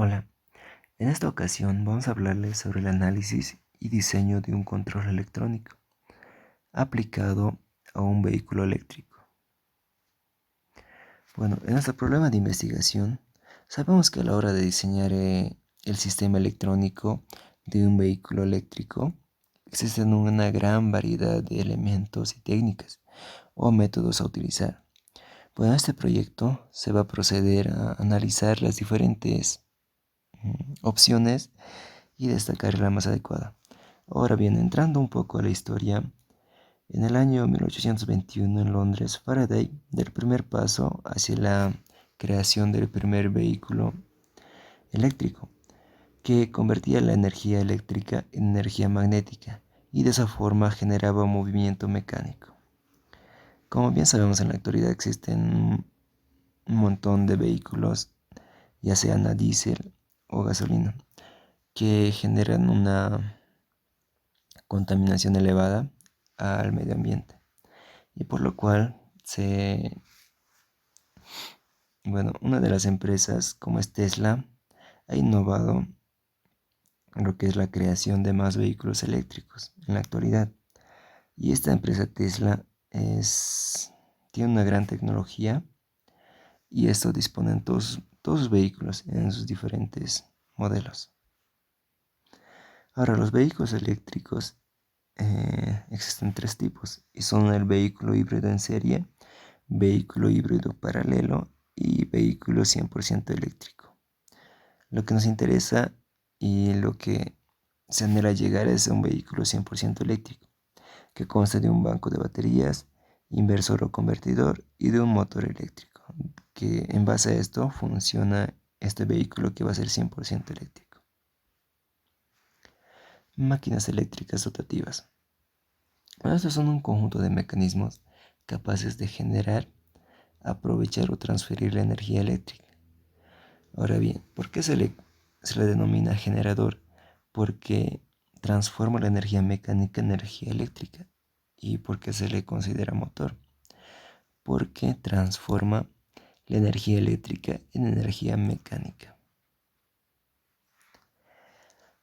Hola, en esta ocasión vamos a hablarles sobre el análisis y diseño de un control electrónico aplicado a un vehículo eléctrico. Bueno, en nuestro problema de investigación, sabemos que a la hora de diseñar el sistema electrónico de un vehículo eléctrico, existen una gran variedad de elementos y técnicas o métodos a utilizar. Bueno, en este proyecto se va a proceder a analizar las diferentes opciones y destacar la más adecuada. Ahora bien, entrando un poco a la historia, en el año 1821 en Londres, Faraday dio el primer paso hacia la creación del primer vehículo eléctrico, que convertía la energía eléctrica en energía magnética y de esa forma generaba movimiento mecánico. Como bien sabemos, en la actualidad existen un montón de vehículos, ya sean a diésel o gasolina, que generan una contaminación elevada al medio ambiente y por lo cual una de las empresas como es Tesla ha innovado en lo que es la creación de más vehículos eléctricos en la actualidad. Y esta empresa Tesla tiene una gran tecnología y esto dispone en todos sus vehículos en sus diferentes modelos. Ahora, los vehículos eléctricos existen tres tipos y son el vehículo híbrido en serie, vehículo híbrido paralelo y vehículo 100% eléctrico. Lo que nos interesa y lo que se anhela llegar es a un vehículo 100% eléctrico, que consta de un banco de baterías, inversor o convertidor y de un motor eléctrico, que en base a esto funciona este vehículo que va a ser 100% eléctrico. Máquinas eléctricas rotativas. Estos son un conjunto de mecanismos capaces de generar, aprovechar o transferir la energía eléctrica. Ahora bien, ¿por qué se le denomina generador? Porque transforma la energía mecánica en energía eléctrica. ¿Y por qué se le considera motor? Porque transforma la energía eléctrica en energía mecánica.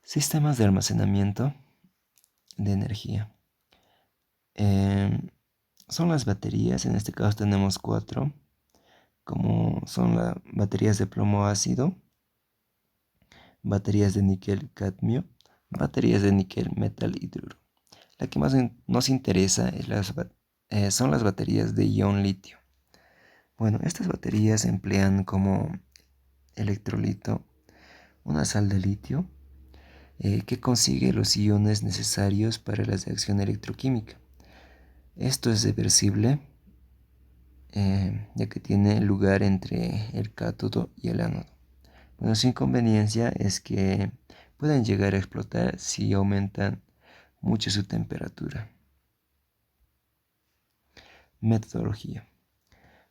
Sistemas de almacenamiento de energía. Son las baterías, en este caso tenemos 4, como son las baterías de plomo ácido, baterías de níquel cadmio, baterías de níquel metal hidruro. La que más nos interesa son las baterías de ion litio. Bueno, estas baterías emplean como electrolito una sal de litio que consigue los iones necesarios para la reacción electroquímica. Esto es reversible ya que tiene lugar entre el cátodo y el ánodo. Bueno, su inconveniencia es que pueden llegar a explotar si aumentan mucho su temperatura. Metodología.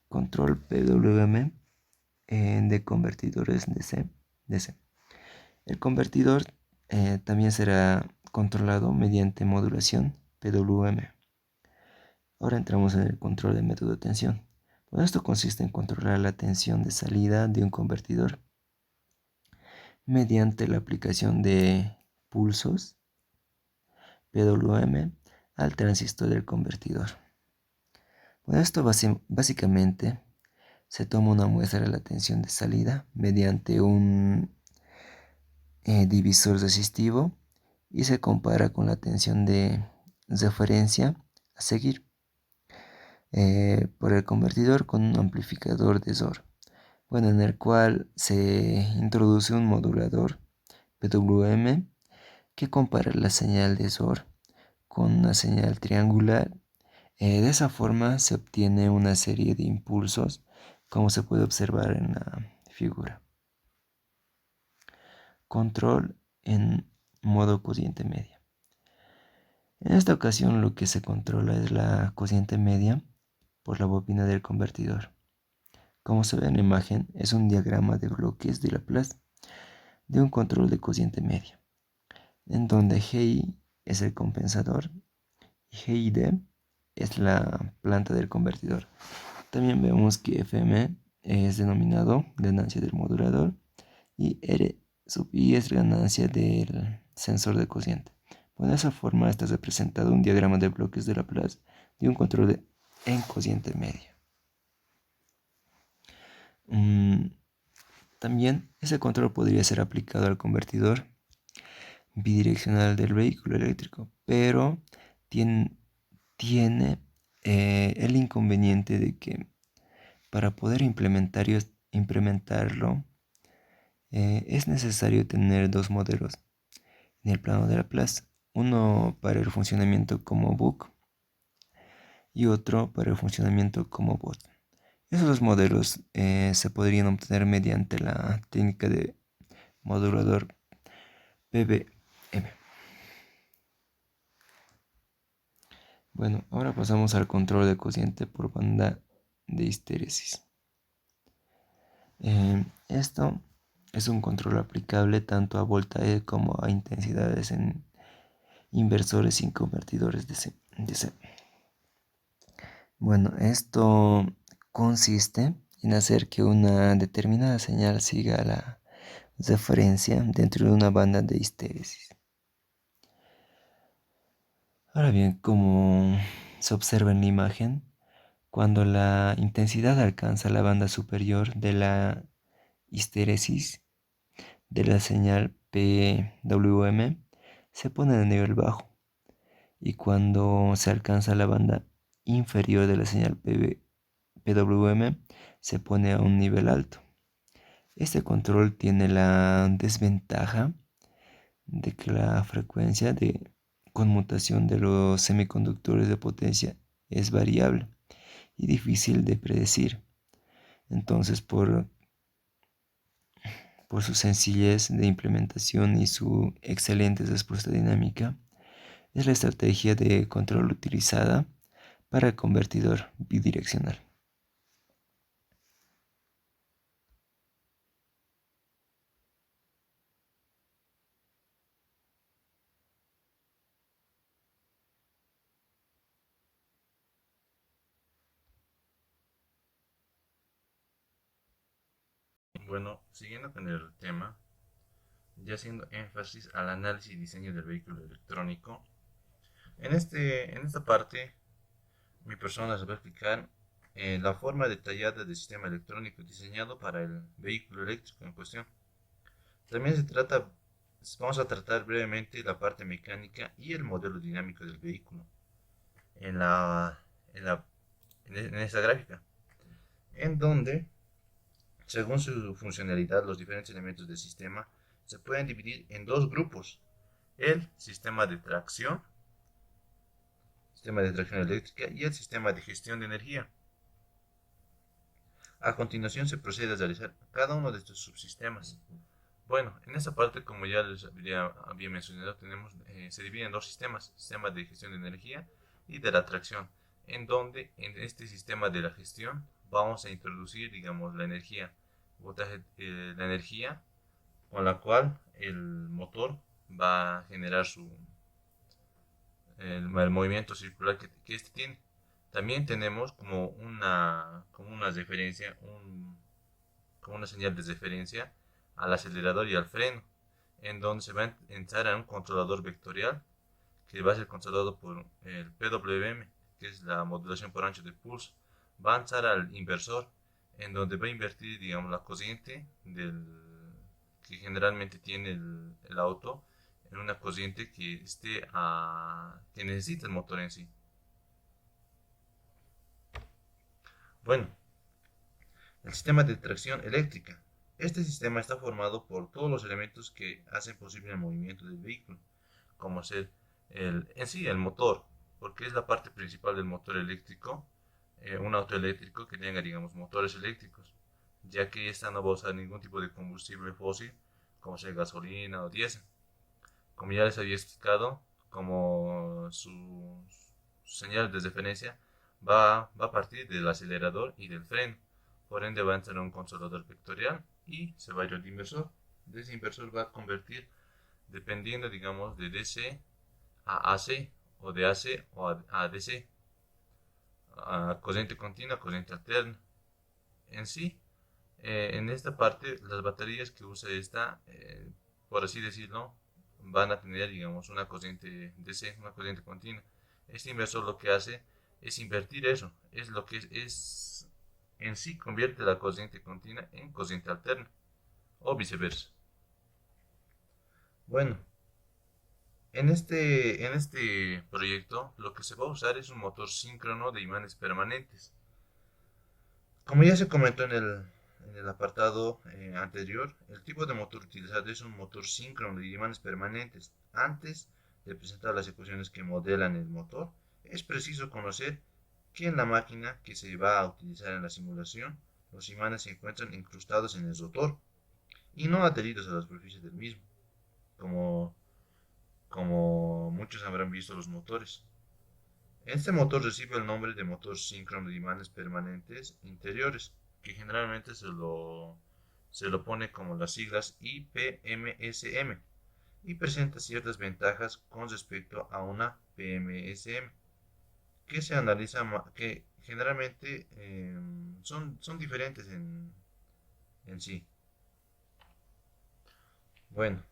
Control PWM de convertidores DC. El convertidor también será controlado mediante modulación PWM. Ahora entramos en el control de método de tensión. Bueno, esto consiste en controlar la tensión de salida de un convertidor mediante la aplicación de pulsos PWM al transistor del convertidor. Bueno, esto básicamente se toma una muestra de la tensión de salida mediante un divisor resistivo y se compara con la tensión de referencia a seguir por el convertidor con un amplificador de SOR, bueno, en el cual se introduce un modulador PWM que compara la señal de SOR con una señal triangular. De esa forma se obtiene una serie de impulsos, como se puede observar en la figura. Control en modo corriente media. En esta ocasión lo que se controla es la corriente media por la bobina del convertidor. Como se ve en la imagen, es un diagrama de bloques de Laplace de un control de corriente media, en donde GI es el compensador y GID es la planta del convertidor. También vemos que FM es denominado ganancia del modulador y R sub I es la ganancia del sensor de cociente. Bueno, de esa forma está representado un diagrama de bloques de Laplace de un control en cociente medio. También ese control podría ser aplicado al convertidor bidireccional del vehículo eléctrico, pero tiene el inconveniente de que para poder implementarlo es necesario tener dos modelos en el plano de Laplace, uno para el funcionamiento como Book y otro para el funcionamiento como Bot. Esos dos modelos se podrían obtener mediante la técnica de modulador PBM. Bueno, ahora pasamos al control de cociente por banda de histéresis. Esto es un control aplicable tanto a voltaje como a intensidades en inversores y convertidores DC. Bueno, esto consiste en hacer que una determinada señal siga la referencia dentro de una banda de histéresis. Ahora bien, como se observa en la imagen, cuando la intensidad alcanza la banda superior de la histéresis de la señal PWM, se pone en nivel bajo, y cuando se alcanza la banda inferior de la señal PWM, se pone a un nivel alto. Este control tiene la desventaja de que la frecuencia de conmutación de los semiconductores de potencia es variable y difícil de predecir. Entonces, por su sencillez de implementación y su excelente respuesta dinámica, es la estrategia de control utilizada para el convertidor bidireccional. Bueno, siguiendo con el tema, ya haciendo énfasis al análisis y diseño del vehículo electrónico, en esta parte mi persona les va a explicar la forma detallada del sistema electrónico diseñado para el vehículo eléctrico en cuestión. También vamos a tratar brevemente la parte mecánica y el modelo dinámico del vehículo en la, en la, en esta gráfica, en donde según su funcionalidad, los diferentes elementos del sistema se pueden dividir en dos grupos. El sistema de tracción eléctrica y el sistema de gestión de energía. A continuación se procede a realizar cada uno de estos subsistemas. Bueno, en esta parte, como ya les había mencionado, se divide en dos sistemas, sistema de gestión de energía y de la tracción, en donde en este sistema de la gestión vamos a introducir, digamos, la energía con la cual el motor va a generar el movimiento circular que este tiene. También tenemos como una referencia, como una señal de referencia al acelerador y al freno, en donde se va a entrar a un controlador vectorial que va a ser controlado por el PWM, que es la modulación por ancho de pulso. Va a entrar al inversor, en donde va a invertir, digamos, la corriente que generalmente tiene el auto en una corriente que necesita el motor en sí. Bueno, el sistema de tracción eléctrica. Este sistema está formado por todos los elementos que hacen posible el movimiento del vehículo, como ser en sí el motor, porque es la parte principal del motor eléctrico, un auto eléctrico que tenga, digamos, motores eléctricos, ya que esta no va a usar ningún tipo de combustible fósil, como sea gasolina o diésel. Como ya les había explicado, como su señal de referencia va a partir del acelerador y del freno. Por ende va a entrar un controlador vectorial y se va a ir al inversor. De ese inversor va a convertir, dependiendo, digamos, de DC a AC o de AC a DC, a corriente continua, corriente alterna. En sí, En esta parte, las baterías que usa esta, por así decirlo, van a tener, digamos, una corriente DC, una corriente continua. Este inversor lo que hace es invertir eso, es lo que es en sí convierte la corriente continua en corriente alterna o viceversa. Bueno, en este proyecto lo que se va a usar es un motor síncrono de imanes permanentes. Como ya se comentó en el apartado anterior, el tipo de motor utilizado es un motor síncrono de imanes permanentes. Antes de presentar las ecuaciones que modelan el motor, es preciso conocer que en la máquina que se va a utilizar en la simulación, los imanes se encuentran incrustados en el rotor y no adheridos a la superficie del mismo, como, como muchos habrán visto los motores. Este motor recibe el nombre de motor síncrono de imanes permanentes interiores, que generalmente se lo pone como las siglas IPMSM y presenta ciertas ventajas con respecto a una PMSM, que se analiza, que generalmente son diferentes en sí. Bueno,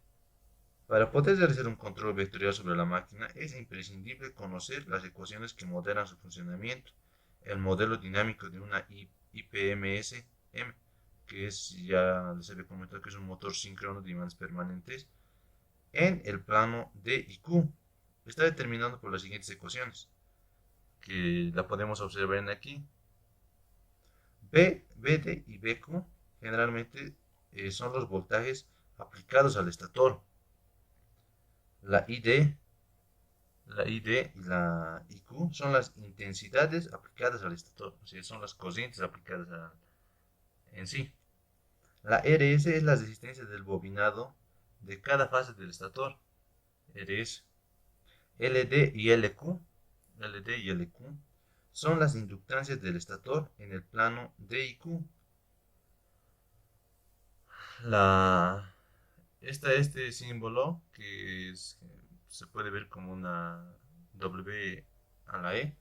para poder realizar un control vectorial sobre la máquina es imprescindible conocer las ecuaciones que modelan su funcionamiento, el modelo dinámico de una IPMS-M, que ya les había comentado que es un motor síncrono de imanes permanentes, en el plano D y Q. Está determinado por las siguientes ecuaciones, que la podemos observar en aquí. BD y BQ generalmente son los voltajes aplicados al estator. La ID La ID y la IQ son las intensidades aplicadas al estator, o sea, son las corrientes aplicadas en sí. La RS es la resistencia del bobinado de cada fase del estator, RS. LD y LD y LQ son las inductancias del estator en el plano D y Q. La, este símbolo se puede ver como una W a la E,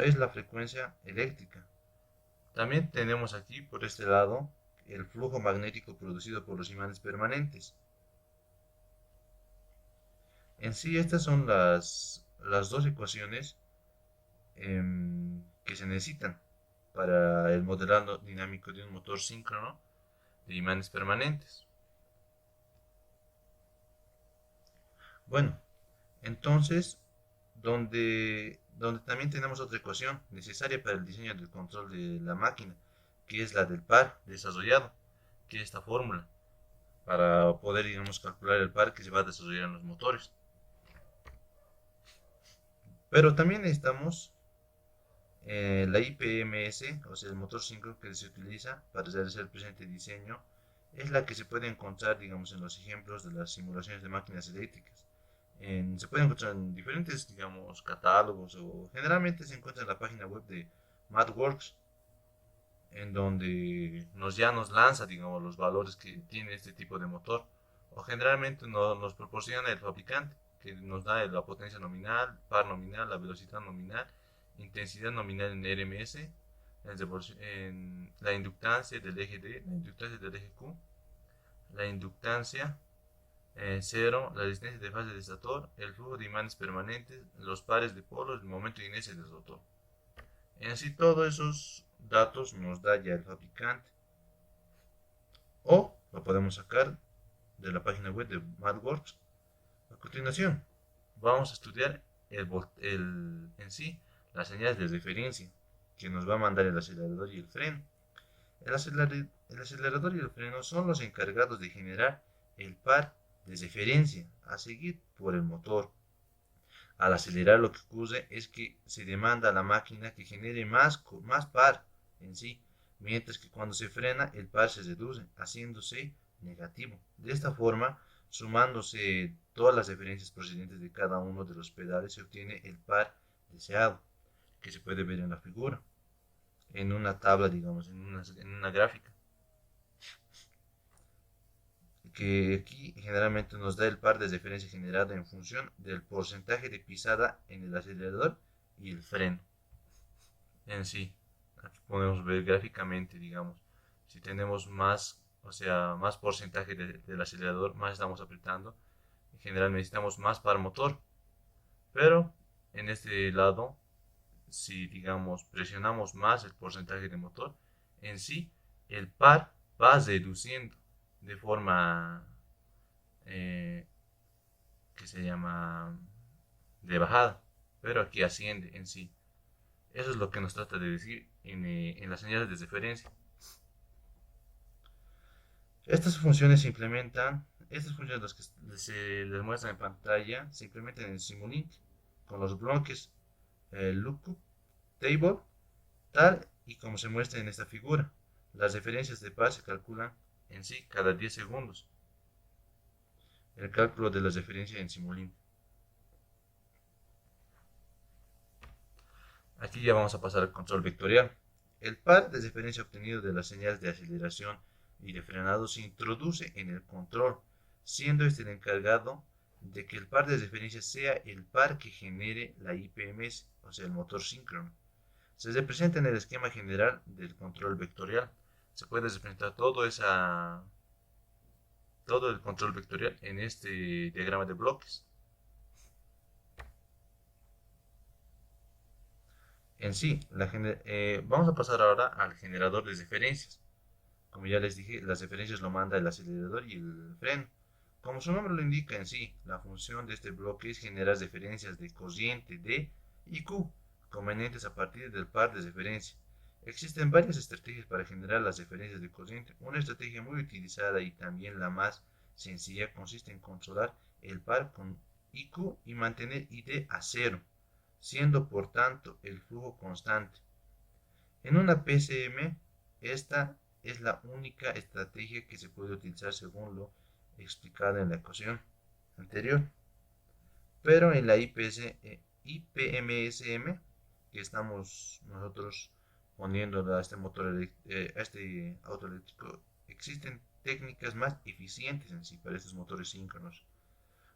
es la frecuencia eléctrica. También tenemos aquí, por este lado, el flujo magnético producido por los imanes permanentes. En sí, estas son las dos ecuaciones que se necesitan para el modelado dinámico de un motor síncrono de imanes permanentes. Bueno, entonces, donde también tenemos otra ecuación necesaria para el diseño del control de la máquina, que es la del par desarrollado, que es esta fórmula, para poder, digamos, calcular el par que se va a desarrollar en los motores. Pero también necesitamos la IPMS, o sea, el motor síncrono que se utiliza para realizar el presente diseño, es la que se puede encontrar, digamos, en los ejemplos de las simulaciones de máquinas eléctricas. Se puede encontrar en diferentes, digamos, catálogos o generalmente se encuentra en la página web de MathWorks, en donde ya nos lanza, digamos, los valores que tiene este tipo de motor. O generalmente nos proporciona el fabricante, que nos da la potencia nominal, par nominal, la velocidad nominal, intensidad nominal en RMS, en la inductancia del eje D, la inductancia del eje Q, la inductancia 0, la resistencia de fase del estator, el flujo de imanes permanentes, los pares de polos, el momento de inercia del rotor. En sí, todos esos datos nos da ya el fabricante o lo podemos sacar de la página web de MathWorks. A continuación, vamos a estudiar en sí las señales de referencia que nos va a mandar el acelerador y el freno. El acelerador y el freno son los encargados de generar el par de referencia a seguir por el motor. Al acelerar lo que ocurre es que se demanda a la máquina que genere más par en sí, mientras que cuando se frena el par se reduce, haciéndose negativo. De esta forma, sumándose todas las referencias procedentes de cada uno de los pedales, se obtiene el par deseado, que se puede ver en la figura, en una tabla, digamos, en una gráfica, que aquí generalmente nos da el par de referencia generado en función del porcentaje de pisada en el acelerador y el freno en sí. Aquí podemos ver gráficamente, digamos, Si tenemos más, o sea, más porcentaje del acelerador, más estamos apretando. En general necesitamos más par motor. Pero en este lado, si digamos presionamos más el porcentaje de motor, en sí el par va reduciendo de forma eh, que se llama de bajada, pero aquí asciende en sí. Eso es lo que nos trata de decir en las señales de referencia. Estas funciones se implementan, estas funciones las que se les muestran en pantalla se implementan en Simulink con los bloques lookup table, tal y como se muestra en esta figura. Las referencias de par se calculan en sí cada 10 segundos. El cálculo de las referencias en Simulink. Aquí ya vamos a pasar al control vectorial. El par de referencia obtenido de las señales de aceleración y de frenado se introduce en el control, siendo este el encargado de que el par de referencia sea el par que genere la IPMS, o sea, el motor síncrono. Se representa en el esquema general del control vectorial. Se puede representar todo el control vectorial en este diagrama de bloques. En sí, vamos a pasar ahora al generador de referencias. Como ya les dije, las referencias lo manda el acelerador y el freno. Como su nombre lo indica en sí, la función de este bloque es generar referencias de cociente D y Q, convenientes a partir del par de referencia. Existen varias estrategias para generar las referencias de cociente. Una estrategia muy utilizada y también la más sencilla consiste en controlar el par con IQ y mantener ID a cero, siendo por tanto el flujo constante. En una PCM, esta es la única estrategia que se puede utilizar según lo explicado en la ecuación anterior. Pero en la IPMSM, que estamos nosotros poniendo a este a este auto eléctrico, existen técnicas más eficientes en sí para estos motores síncronos.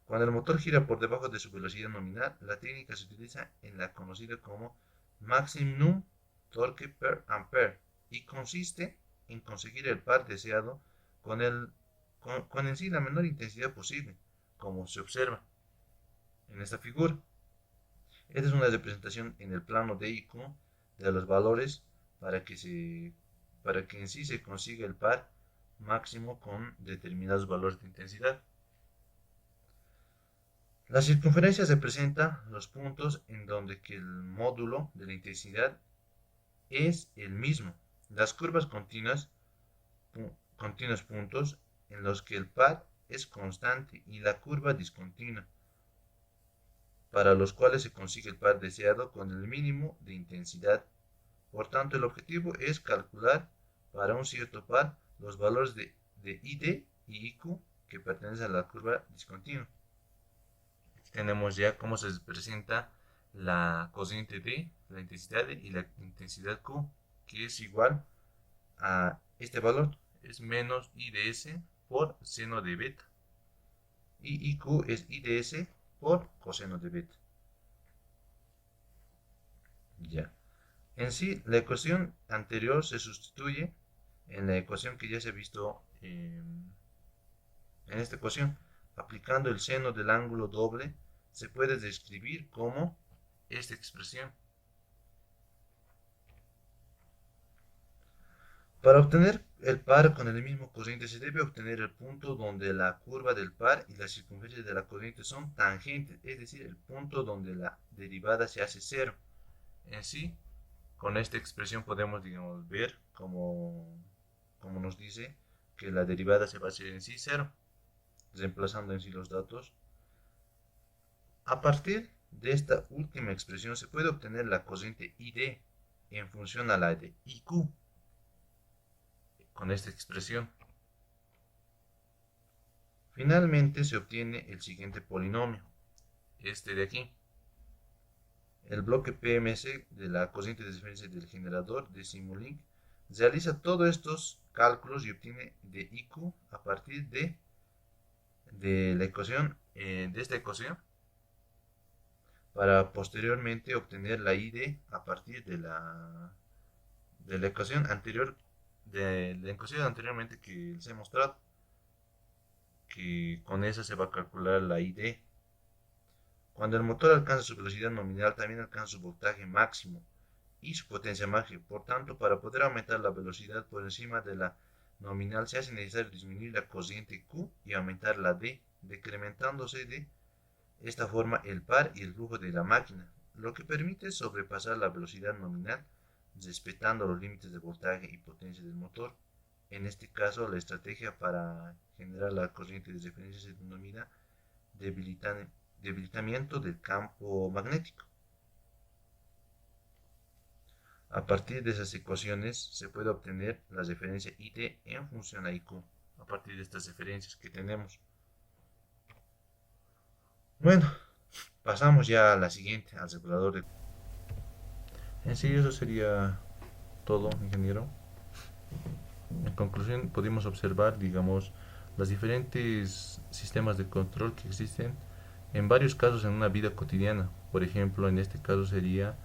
Cuando el motor gira por debajo de su velocidad nominal, la técnica se utiliza en la conocida como Maximum Torque per Ampere y consiste en conseguir el par deseado con en sí la menor intensidad posible, como se observa en esta figura. Esta es una representación en el plano de IQ de los valores para que, para que en sí se consiga el par máximo con determinados valores de intensidad. La circunferencia representa los puntos en donde que el módulo de la intensidad es el mismo. Las curvas continuos puntos en los que el par es constante y la curva discontinua, para los cuales se consigue el par deseado con el mínimo de intensidad. Por tanto, el objetivo es calcular para un cierto par los valores de ID y IQ que pertenecen a la curva discontinua. Tenemos ya cómo se presenta la cociente D, la intensidad D y la intensidad Q, que es igual a este valor, es menos IDS por seno de beta. Y IQ es IDS por coseno de beta. Ya. En sí, la ecuación anterior se sustituye en la ecuación que ya se ha visto en esta ecuación. Aplicando el seno del ángulo doble, se puede describir como esta expresión. Para obtener el par con el mismo cociente se debe obtener el punto donde la curva del par y la circunferencia de la corriente son tangentes, es decir, el punto donde la derivada se hace cero. En sí, con esta expresión podemos, digamos, ver como nos dice que la derivada se va a hacer en sí cero, reemplazando en sí los datos. A partir de esta última expresión se puede obtener la cociente ID en función a la de IQ con esta expresión. Finalmente se obtiene el siguiente polinomio, este de aquí. El bloque PMC de la cociente de diferencia del generador de Simulink realiza todos estos cálculos y obtiene de IQ a partir de la ecuación, de esta ecuación, para posteriormente obtener la ID a partir de la ecuación anterior del encocido anteriormente que les he mostrado, que con esa se va a calcular la ID. Cuando el motor alcanza su velocidad nominal, también alcanza su voltaje máximo y su potencia máxima. Por tanto, para poder aumentar la velocidad por encima de la nominal, se hace necesario disminuir la corriente Q y aumentar la D, decrementándose de esta forma el par y el flujo de la máquina, lo que permite sobrepasar la velocidad nominal, respetando los límites de voltaje y potencia del motor. En este caso, la estrategia para generar la corriente de referencia se denomina debilitamiento del campo magnético. A partir de esas ecuaciones se puede obtener la referencia ID en función a IQ, a partir de estas referencias que tenemos. Bueno, pasamos ya a la siguiente, al regulador de... En sí, eso sería todo, ingeniero. En conclusión, pudimos observar, digamos, los diferentes sistemas de control que existen en varios casos en una vida cotidiana. Por ejemplo, en este caso sería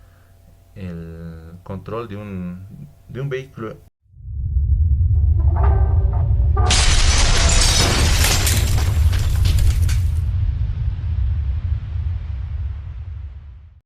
el control de un vehículo